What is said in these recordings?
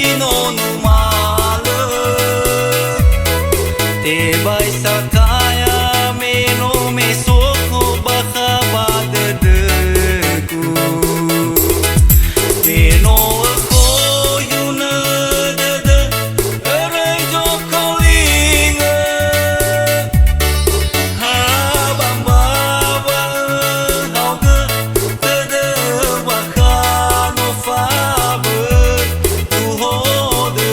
bazino numala te bai sataya meno mesoko baka badeku meno ko yuna de rejo kolinga ha bamba wa hauga de baka no fa tu ho de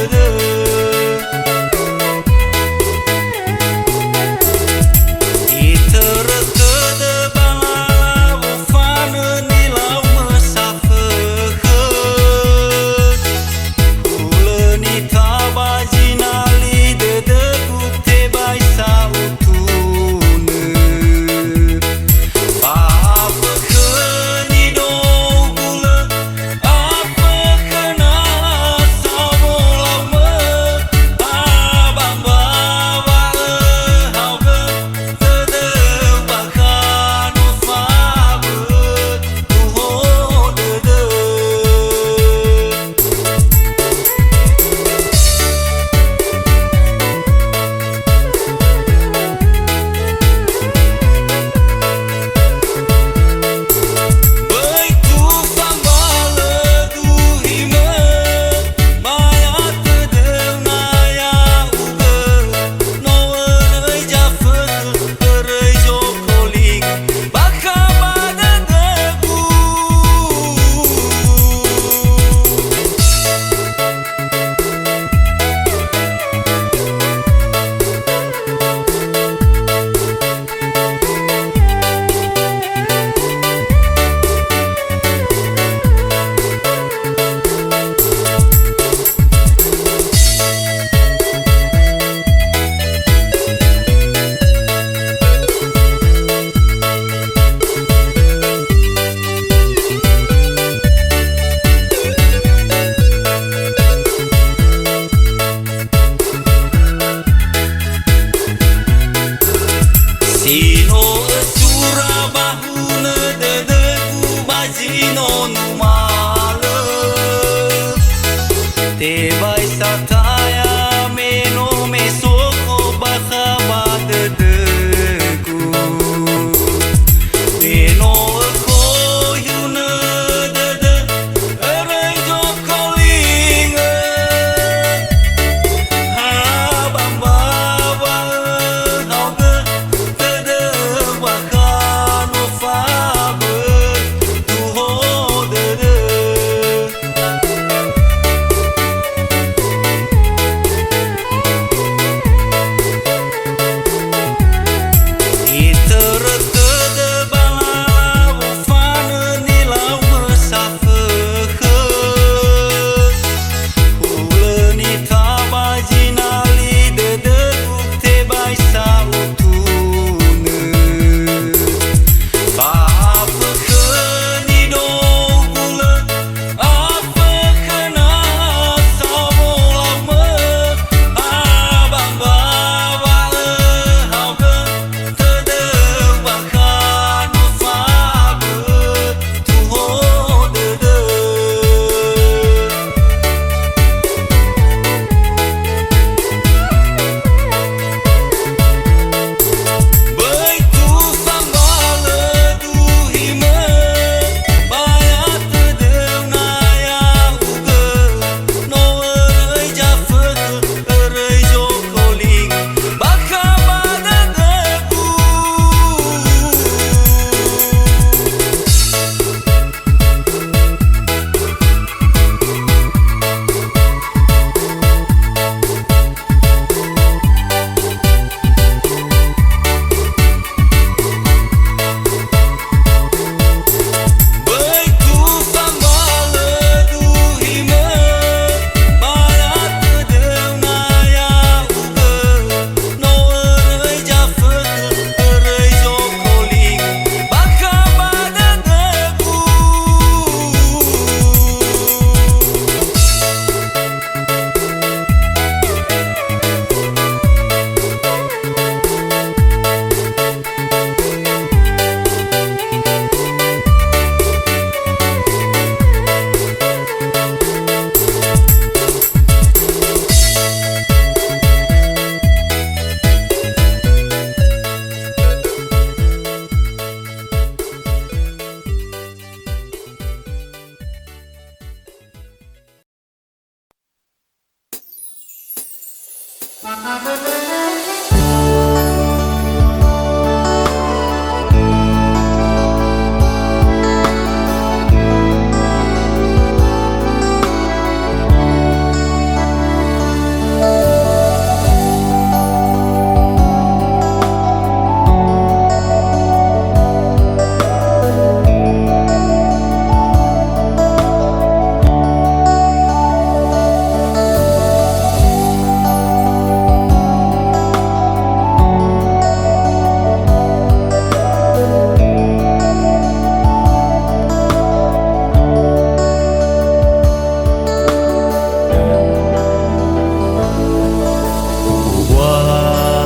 Sino surabahuna dedeku bazino numala te bai sataya meno mesoko baka badeku meno ko yuna de rejo kolinga ha bamba wa hauga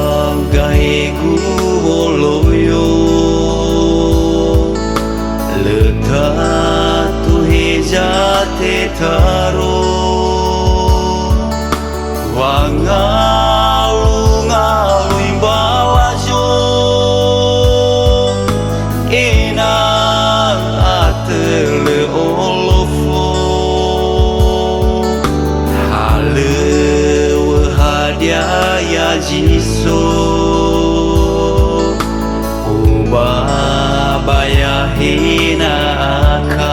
Wagaiku boloyo Letatu hejate taro Wangalu-ngalu imbalajo Ina atele olofo Halewe hadiah jiso Ubabaya hina akal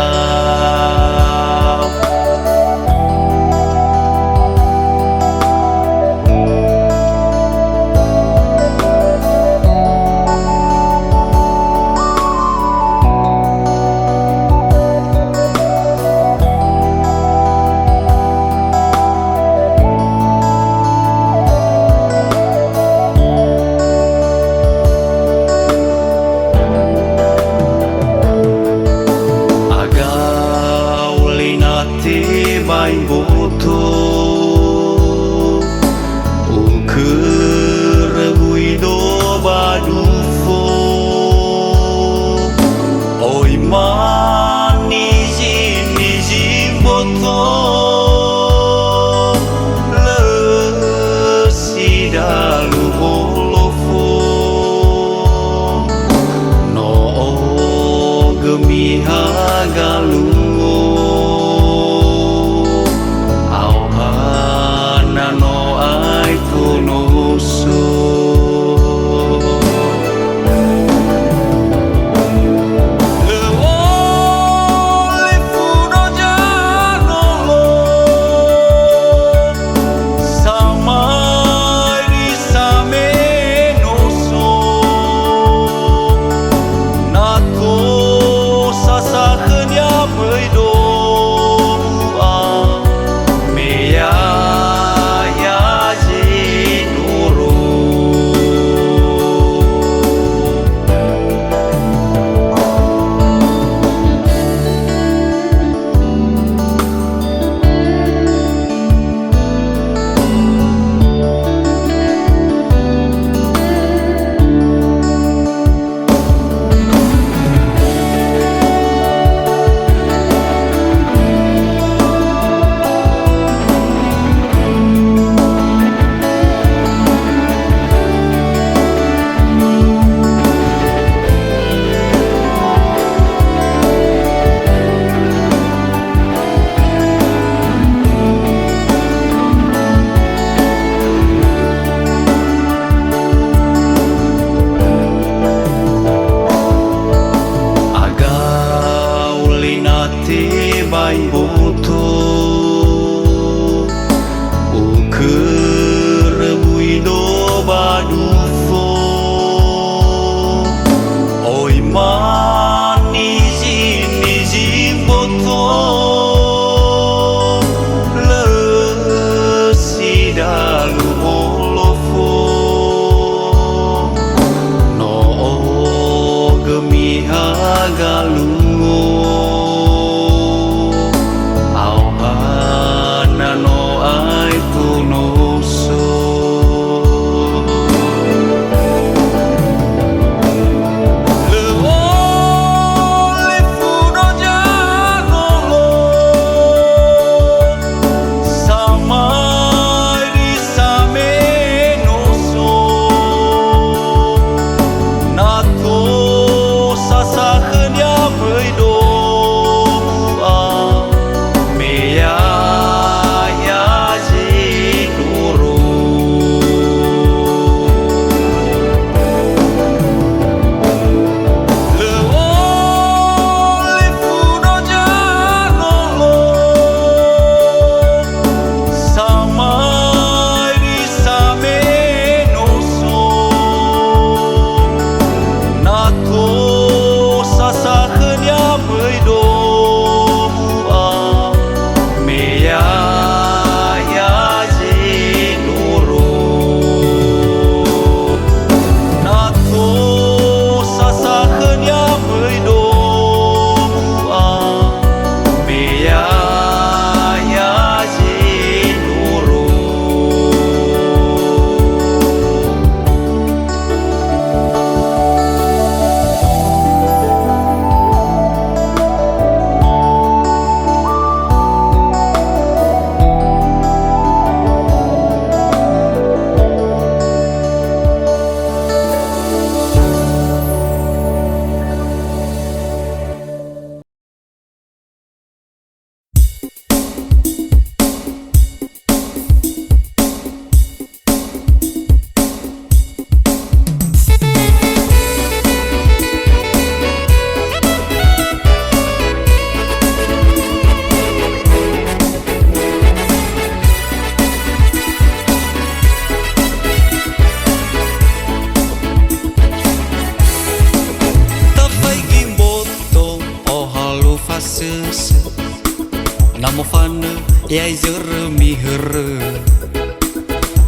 e ai zără mi hără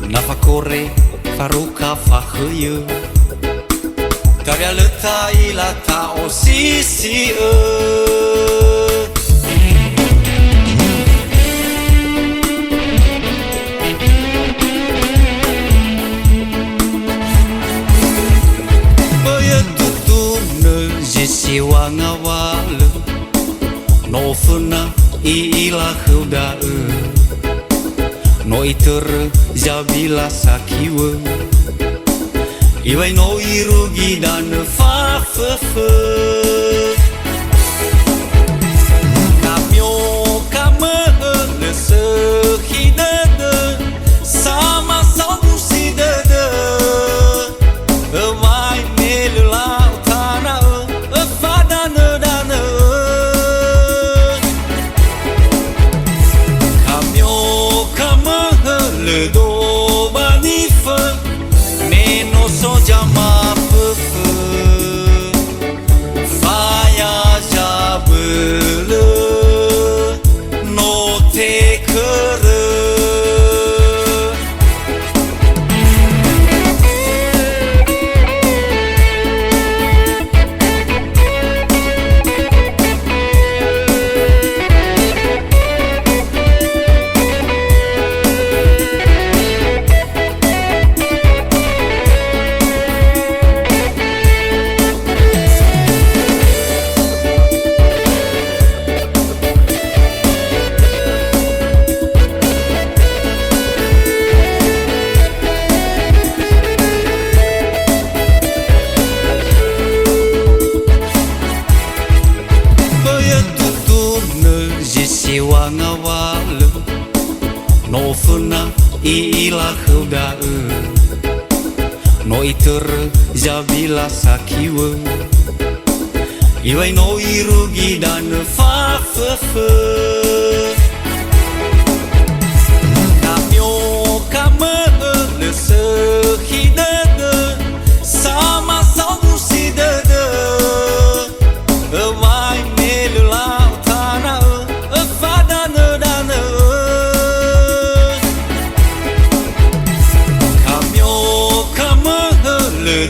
na fa corre faruca fa hăiă Tavea lăta i la ta o si Siwa ngawala no funa ila hauda no iter jabila sakiwa iwai no irugi dan fa kamyo kama le sehidada sama sabu sidada vai melula do banifa meno so jama faya jabele no te kere Siwa ngawala no funa ila hauda no iter jabila sakiwa iwai no irugi dan fa kamyo kama le sehidada sama sabu sidada vai melula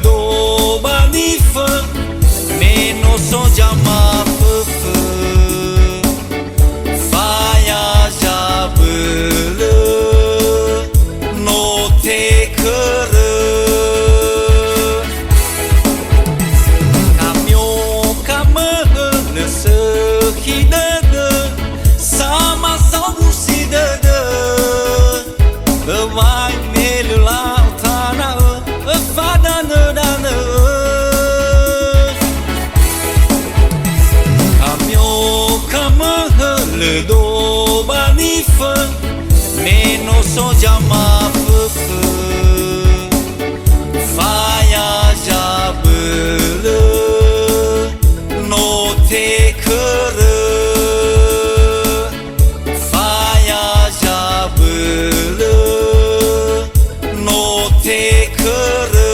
do banifa meno so jama faya jabele no te kere kamyo kama le sehidada sama sabu sidada vai melula le do banifa meno so jama faya jabele no te kere faya jabele no te kere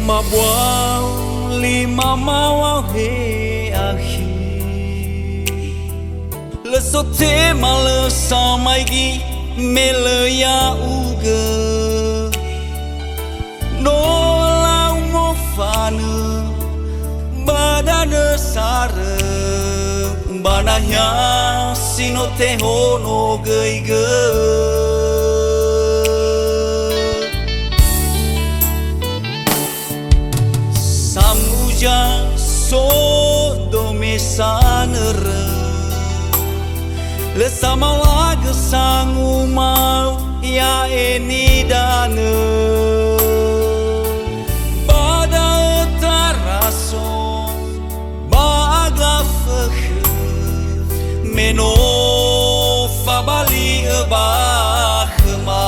Mabuang lima mawau he ahi le sote male samaigi mele ya uga no lau ngofana badana sare banahya sino te hono geiga samuja so domesanere le samalaga sangu mau ya eni dana pada taraso baga fakhe meno fabali bakhma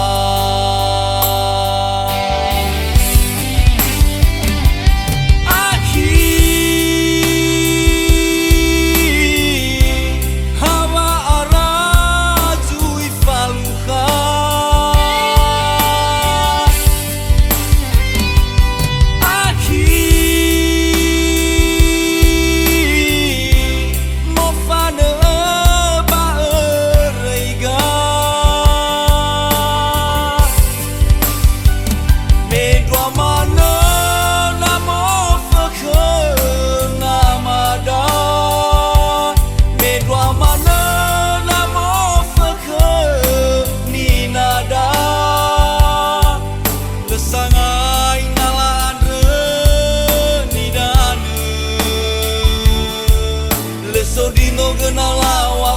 Sodino genalawa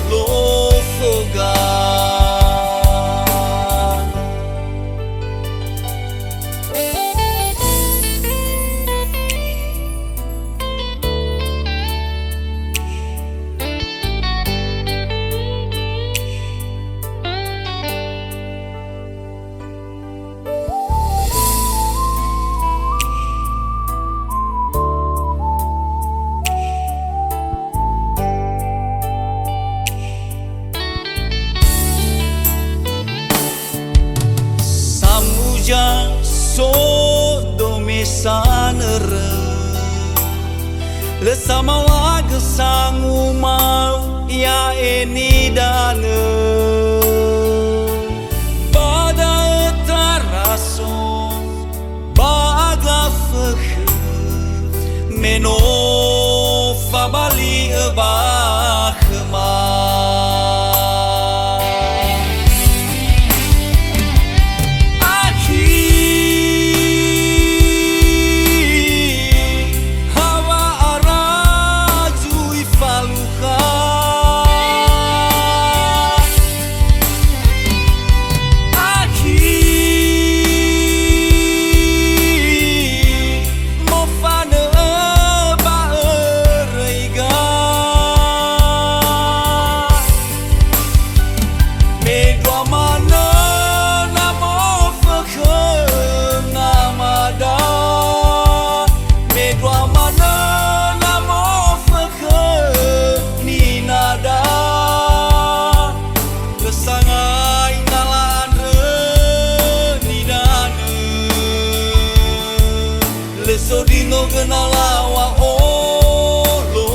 lo foga so domisanere le sama laga sangu mau ya eni dana pada taraso baga fakhe meno fabali bakhma Sodino genalawa lo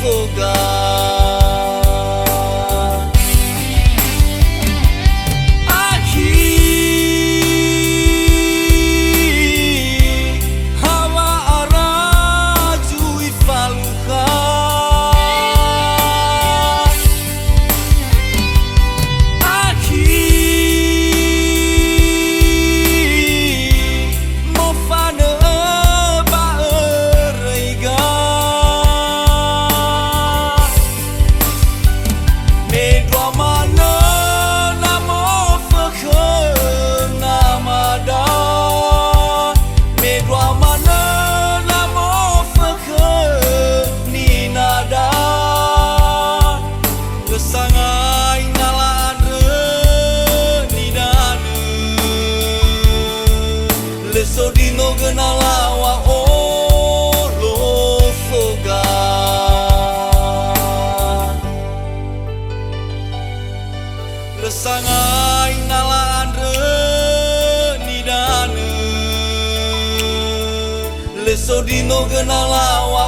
foga hawa araju ifaluka mofana Sodino genalawa lo foga lesangai nalaan nidane le sodino genalawa